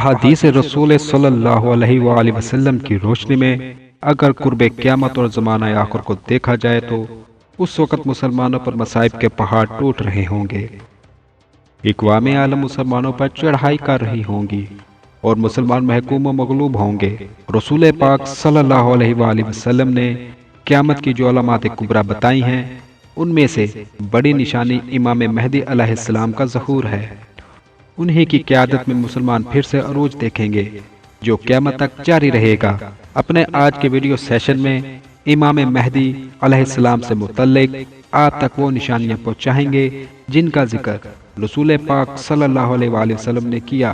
احادیث رسول صلی اللہ علیہ وآلہ وسلم کی روشنی میں اگر قرب قیامت اور زمانہ آخر کو دیکھا جائے تو اس وقت مسلمانوں پر مصائب کے پہاڑ ٹوٹ رہے ہوں گے، اقوام عالم مسلمانوں پر چڑھائی کر رہی ہوں گی اور مسلمان محکوم و مغلوب ہوں گے۔ رسول پاک صلی اللہ علیہ وآلہ وسلم نے قیامت کی جو علامات کبریٰ بتائی ہیں، ان میں سے بڑی نشانی امام مہدی علیہ السلام کا ظہور ہے۔ انہی کی قیادت میں مسلمان پھر سے عروج دیکھیں گے جو قیامت تک جاری رہے گا۔ اپنے آج کے ویڈیو سیشن میں امام مہدی علیہ السلام سے متعلق آپ تک وہ نشانیاں پہنچائیں گے جن کا ذکر رسول پاک صلی اللہ علیہ وآلہ وسلم نے کیا،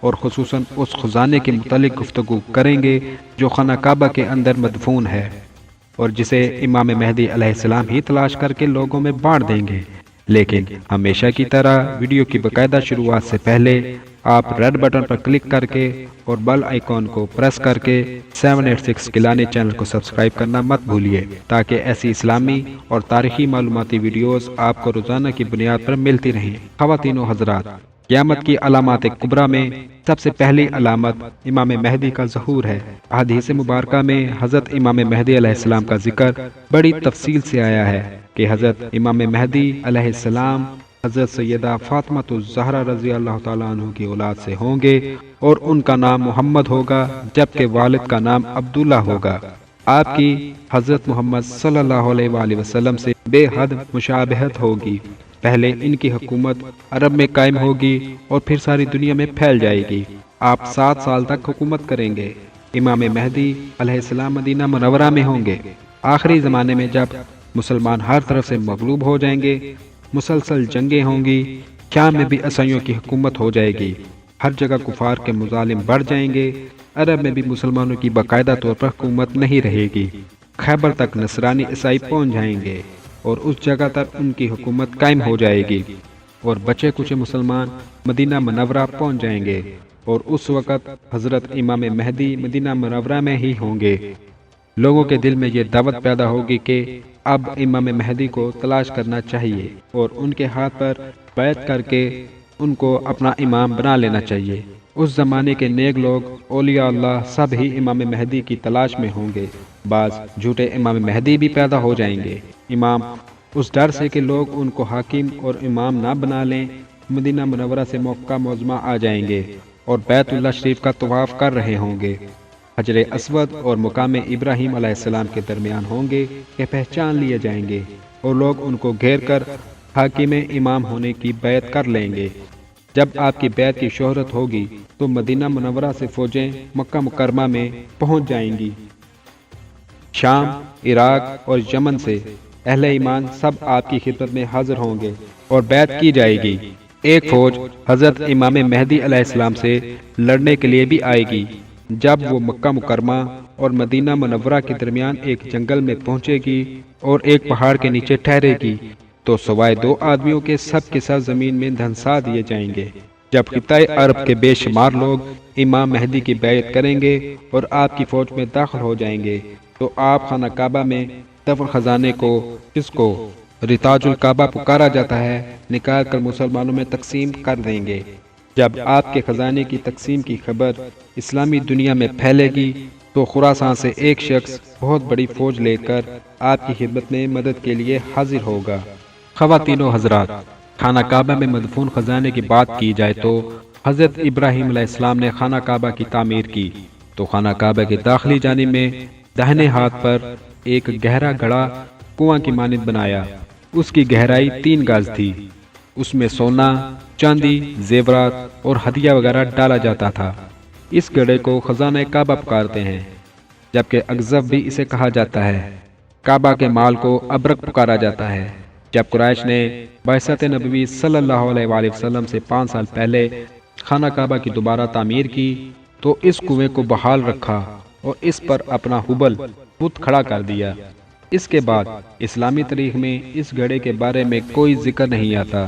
اور خصوصاً اس خزانے کے متعلق گفتگو کریں گے جو خانہ کعبہ کے اندر مدفون ہے اور جسے امام مہدی علیہ السلام ہی تلاش کر کے لوگوں میں بانٹ دیں گے۔ لیکن ہمیشہ کی طرح ویڈیو کی باقاعدہ شروعات سے پہلے آپ ریڈ بٹن پر کلک کر کے اور بیل آئیکن کو پریس کر کے 786 گیلانی چینل کو سبسکرائب کرنا مت بھولیے تاکہ ایسی اسلامی اور تاریخی معلوماتی ویڈیوز آپ کو روزانہ کی بنیاد پر ملتی رہیں۔ خواتین و حضرات، قیامت کی علامات کبریٰ میں سب سے پہلی علامت امام مہدی کا ظہور ہے۔ احادیث مبارکہ میں حضرت امام مہدی علیہ السلام کا ذکر بڑی تفصیل سے آیا ہے کہ حضرت امام مہدی علیہ السلام حضرت سیدہ فاطمہ الزہرا رضی اللہ تعالیٰ عنہ کی اولاد سے ہوں گے اور ان کا نام محمد ہوگا جبکہ والد کا نام عبداللہ ہوگا۔ آپ کی حضرت محمد صلی اللہ علیہ وآلہ وسلم سے بے حد مشابہت ہوگی۔ پہلے ان کی حکومت عرب میں قائم ہوگی اور پھر ساری دنیا میں پھیل جائے گی۔ آپ 7 سال تک حکومت کریں گے۔ امام مہدی علیہ السلام مدینہ منورہ میں ہوں گے۔ آخری زمانے میں جب مسلمان ہر طرف سے مغلوب ہو جائیں گے، مسلسل جنگیں ہوں گی، شام میں بھی عیسائیوں کی حکومت ہو جائے گی، ہر جگہ کفار کے مظالم بڑھ جائیں گے، عرب میں بھی مسلمانوں کی باقاعدہ طور پر حکومت نہیں رہے گی، خیبر تک نصرانی عیسائی پہنچ جائیں گے اور اس جگہ تک ان کی حکومت قائم ہو جائے گی اور بچے کچھ مسلمان مدینہ منورہ پہنچ جائیں گے، اور اس وقت حضرت امام مہدی مدینہ منورہ میں ہی ہوں گے۔ لوگوں کے دل میں یہ دعوت پیدا ہوگی کہ اب امام مہدی کو تلاش کرنا چاہیے اور ان کے ہاتھ پر بیعت کر کے ان کو اپنا امام بنا لینا چاہیے۔ اس زمانے کے نیک لوگ، اولیاء اللہ، سب ہی امام مہدی کی تلاش میں ہوں گے۔ بعض جھوٹے امام مہدی بھی پیدا ہو جائیں گے۔ امام اس ڈر سے کہ لوگ ان کو حاکم اور امام نہ بنا لیں، مدینہ منورہ سے مکہ معظمہ آ جائیں گے اور بیت اللہ شریف کا طواف کر رہے ہوں گے۔ حجر اسود اور مقام ابراہیم علیہ السلام کے درمیان ہوں گے کہ پہچان لیے جائیں گے اور لوگ ان کو گھیر کر حاکم امام ہونے کی بیعت کر لیں گے۔ جب آپ کی بیعت کی شہرت ہوگی تو مدینہ منورہ سے فوجیں مکہ مکرمہ میں پہنچ جائیں گی۔ شام، عراق اور یمن سے اہل ایمان سب آپ کی خدمت میں حاضر ہوں گے اور بیعت کی جائے گی۔ ایک فوج حضرت امام مہدی علیہ السلام سے لڑنے کے لیے بھی آئے گی۔ جب وہ مکہ مکرمہ اور مدینہ منورہ کے درمیان ایک جنگل میں پہنچے گی اور ایک پہاڑ کے نیچے ٹھہرے گی تو سوائے 2 آدمیوں کے سب زمین میں دھنسا دیے جائیں گے۔ جب خطۂ عرب کے بے شمار لوگ امام مہدی کی بیعت کریں گے اور آپ کی فوج میں داخل ہو جائیں گے تو آپ خانہ کعبہ میں دفن خزانے کو، جس کو رتاج الکعبہ پکارا جاتا ہے، نکال کر مسلمانوں میں تقسیم کر دیں گے۔ جب آپ کے خزانے کی تقسیم کی خبر اسلامی دنیا میں پھیلے گی تو خراسان سے ایک شخص بہت بڑی فوج لے کر آپ کی خدمت میں مدد کے لیے حاضر ہوگا۔ خواتین و حضرات، خانہ کعبہ میں مدفون خزانے کی بات کی جائے تو حضرت ابراہیم علیہ السلام نے خانہ کعبہ کی تعمیر کی تو خانہ کعبہ کے داخلی جانب میں داہنے ہاتھ پر ایک گہرا گڑھا کنواں کی مانند بنایا۔ اس کی گہرائی 3 گز تھی۔ اس میں سونا، چاندی، زیورات اور ہدیہ وغیرہ ڈالا جاتا تھا۔ اس گڑھے کو خزانہ کعبہ پکارتے ہیں، جبکہ اگزف بھی اسے کہا جاتا ہے۔ کعبہ کے مال کو ابرک پکارا جاتا ہے۔ جب قریش نے بعثت نبوی صلی اللہ علیہ وآلہ وسلم سے 5 سال پہلے خانہ کعبہ کی دوبارہ تعمیر کی تو اس کنویں کو بحال رکھا اور اس پر اپنا ہبل بت کھڑا کر دیا۔ اس کے بعد اسلامی تاریخ میں اس گڑھے کے بارے میں کوئی ذکر نہیں آتا۔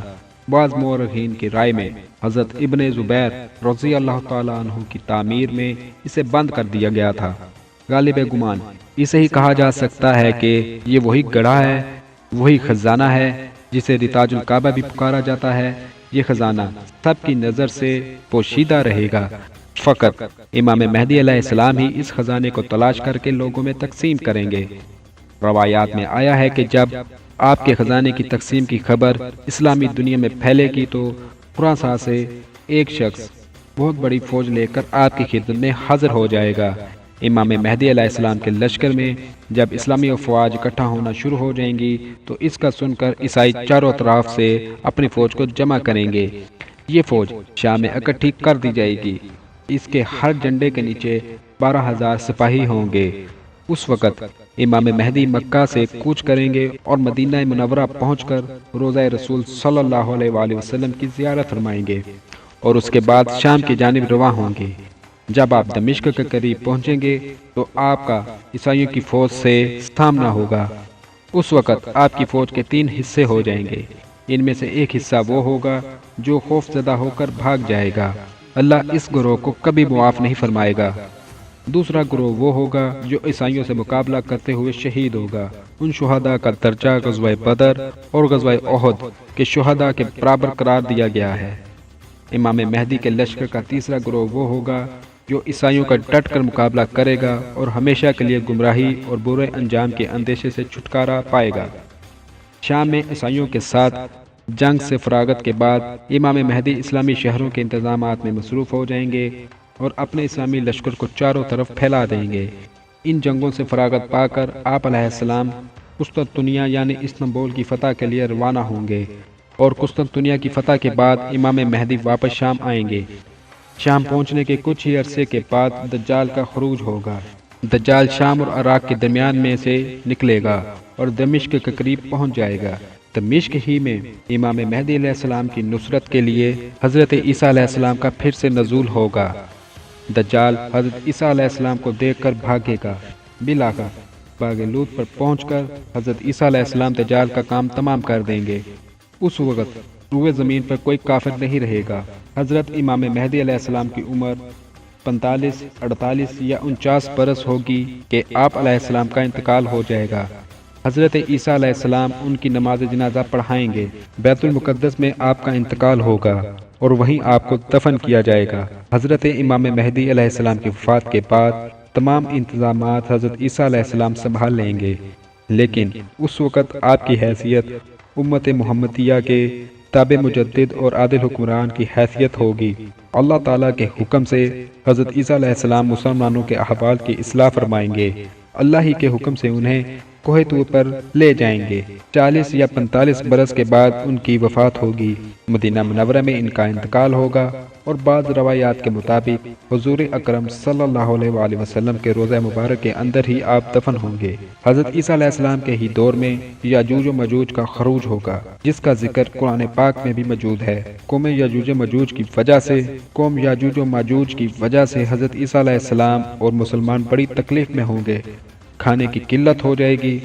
بعض مورخین کی رائے میں حضرت ابن زبیر رضی اللہ تعالیٰ عنہ کی تعمیر میں اسے بند کر دیا گیا تھا۔ غالب گمان اسے ہی کہا جا سکتا ہے کہ یہ وہی گڑھا ہے، وہی خزانہ ہے جسے رتاج الکعبہ بھی پکارا جاتا ہے۔ یہ خزانہ سب کی نظر سے پوشیدہ رہے گا فقط امام مہدی علیہ السلام ہی اس خزانے کو تلاش کر کے لوگوں میں تقسیم کریں گے۔ روایات میں آیا ہے کہ جب آپ کے خزانے کی تقسیم کی خبر اسلامی دنیا میں پھیلے گی تو خراساں سے ایک شخص بہت بڑی فوج لے کر آپ کی خدمت میں حاضر ہو جائے گا۔ امام مہدی علیہ السلام کے لشکر میں جب اسلامی افواج اکٹھا ہونا شروع ہو جائیں گی تو اس کا سن کر عیسائی چاروں طرف سے اپنی فوج کو جمع کریں گے۔ یہ فوج شام میں اکٹھی کر دی جائے گی۔ اس کے ہر جھنڈے کے نیچے 12,000 سپاہی ہوں گے۔ اس وقت امام مہدی مکہ سے کوچ کریں گے اور مدینہ منورہ پہنچ کر روضہ رسول صلی اللہ علیہ وآلہ وسلم کی زیارت فرمائیں گے اور اس کے بعد شام کی جانب رواں ہوں گے۔ جب آپ دمشق کے قریب پہنچیں گے تو آپ کا عیسائیوں کی فوج سے سامنا ہوگا۔ اس وقت آپ کی فوج کے 3 حصے ہو جائیں گے۔ ان میں سے ایک حصہ وہ ہوگا جو خوف زدہ ہو کر بھاگ جائے گا، اللہ اس گروہ کو کبھی معاف نہیں فرمائے گا۔ دوسرا گروہ وہ ہوگا جو عیسائیوں سے مقابلہ کرتے ہوئے شہید ہوگا۔ ان شہداء کا درجہ غزوہ بدر اور غزوہ احد کے شہداء کے برابر قرار دیا گیا ہے۔ امام مہدی کے لشکر کا تیسرا گروہ وہ ہوگا جو عیسائیوں کا ڈٹ کر مقابلہ کرے گا اور ہمیشہ کے لیے گمراہی اور برے انجام کے اندیشے سے چھٹکارا پائے گا۔ شام میں عیسائیوں کے ساتھ جنگ سے فراغت کے بعد امام مہدی اسلامی شہروں کے انتظامات میں مصروف ہو جائیں گے اور اپنے اسلامی لشکر کو چاروں طرف پھیلا دیں گے۔ ان جنگوں سے فراغت پا کر آپ علیہ السلام قسطنطنیہ یعنی استنبول کی فتح کے لیے روانہ ہوں گے اور قسطنطنیہ کی فتح کے بعد امام مہدی واپس شام آئیں گے۔ شام پہنچنے کے کچھ ہی عرصے کے بعد دجال کا خروج ہوگا۔ دجال شام اور عراق کے درمیان میں سے نکلے گا اور دمشق کے قریب پہنچ جائے گا۔ دمشق ہی میں امام مہدی علیہ السلام کی نصرت کے لیے حضرت عیسیٰ علیہ السلام کا پھر سے نزول ہوگا۔ دجال حضرت عیسیٰ علیہ السلام کو دیکھ کر بھاگے گا۔ بالآخر باغ لوط پر پہنچ کر حضرت عیسیٰ علیہ السلام دجال کا کام تمام کر دیں گے۔ اس وقت روئے زمین پر کوئی کافر نہیں رہے گا۔ حضرت امام مہدی علیہ السلام کی عمر 45، 48 یا 49 برس ہوگی کہ آپ علیہ السلام کا انتقال ہو جائے گا۔ حضرت عیسیٰ علیہ السلام ان کی نماز جنازہ پڑھائیں گے۔ بیت المقدس میں آپ کا انتقال ہوگا اور وہیں آپ کو دفن کیا جائے گا۔ حضرت امام مہدی علیہ السلام کی وفات کے بعد تمام انتظامات حضرت عیسیٰ علیہ السلام سنبھال لیں گے، لیکن اس وقت آپ کی حیثیت امت محمدیہ کے تابع مجدد اور عادل حکمران کی حیثیت ہوگی۔ اللہ تعالیٰ کے حکم سے حضرت عیسیٰ علیہ السلام مسلمانوں کے احوال کی اصلاح فرمائیں گے۔ اللہ ہی کے حکم سے انہیں کوہ طور پر لے جائیں گے۔ 40 یا 45 برس کے بعد ان کی وفات ہوگی۔ مدینہ منورہ میں ان کا انتقال ہوگا اور بعض روایات کے مطابق حضور اکرم صلی اللہ علیہ وآلہ وسلم کے روضہ مبارک کے اندر ہی آپ دفن ہوں گے۔ حضرت عیسیٰ علیہ السلام کے ہی دور میں یاجوج و ماجوج کا خروج ہوگا، جس کا ذکر قرآن پاک میں بھی موجود ہے۔ قوم یاجوج و ماجوج کی وجہ سے حضرت عیسیٰ علیہ السلام اور مسلمان بڑی تکلیف میں ہوں گے۔ کھانے کی قلت ہو جائے گی۔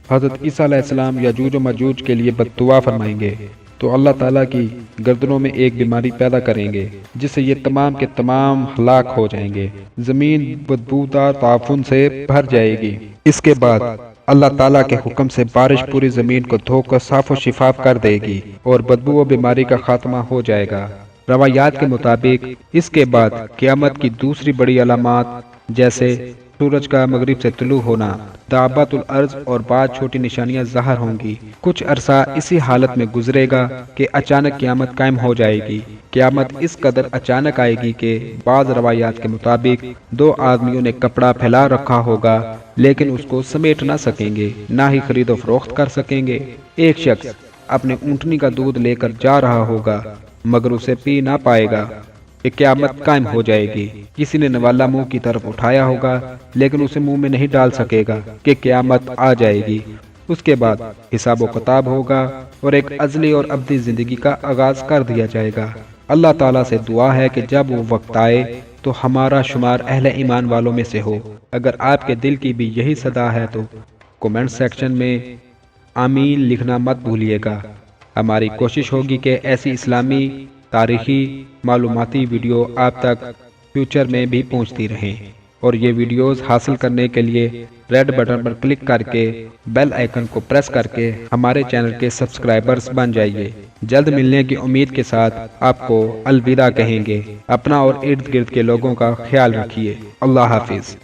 حضرت عیسیٰ علیہ السلام یاجوج و ماجوج کے لیے بد دعا فرمائیں گے تو اللہ تعالیٰ کی گردنوں میں ایک بیماری پیدا کریں گے جس سے یہ تمام کے تمام ہلاک ہو جائیں گے۔ زمین بدبودار تعفن سے بھر جائے گی۔ اس کے بعد اللہ تعالیٰ کے حکم سے بارش پوری زمین کو دھو کر صاف و شفاف کر دے گی اور بدبو و بیماری کا خاتمہ ہو جائے گا۔ روایات کے مطابق اس کے بعد قیامت کی دوسری بڑی علامات جیسے سورج کا مغرب سے طلوع ہونا، دابت الارض اور بعض چھوٹی نشانیاں ظاہر ہوں گی۔ کچھ عرصہ اسی حالت میں گزرے گا کہ اچانک قیامت قائم ہو جائے گی۔ قیامت اس قدر اچانک آئے گی کہ بعض روایات کے مطابق 2 آدمیوں نے کپڑا پھیلا رکھا ہوگا لیکن اس کو سمیٹ نہ سکیں گے، نہ ہی خرید و فروخت کر سکیں گے۔ ایک شخص اپنے اونٹنی کا دودھ لے کر جا رہا ہوگا مگر اسے پی نہ پائے گا کہ قیامت قائم ہو جائے گی۔ کسی نے نوالا منہ کی طرف اٹھایا ہوگا لیکن اسے منہ میں نہیں ڈال سکے گا کہ قیامت آ جائے گی۔ اس کے بعد حساب و کتاب ہوگا اور ایک ازلی اور ابدی زندگی کا آغاز کر دیا جائے گا۔ اللہ تعالیٰ سے دعا ہے کہ جب وہ وقت آئے تو ہمارا شمار اہل ایمان والوں میں سے ہو۔ اگر آپ کے دل کی بھی یہی صدا ہے تو کومنٹ سیکشن میں آمین لکھنا مت بھولیے گا۔ ہماری کوشش ہوگی کہ ایسی اسلامی تاریخی معلوماتی ویڈیو آپ تک فیوچر میں بھی پہنچتی رہیں، اور یہ ویڈیوز حاصل کرنے کے لیے ریڈ بٹن پر کلک کر کے بیل آئیکن کو پریس کر کے ہمارے چینل کے سبسکرائبرز بن جائیے۔ جلد ملنے کی امید کے ساتھ آپ کو الوداع کہیں گے۔ اپنا اور ارد گرد کے لوگوں کا خیال رکھیے۔ اللہ حافظ۔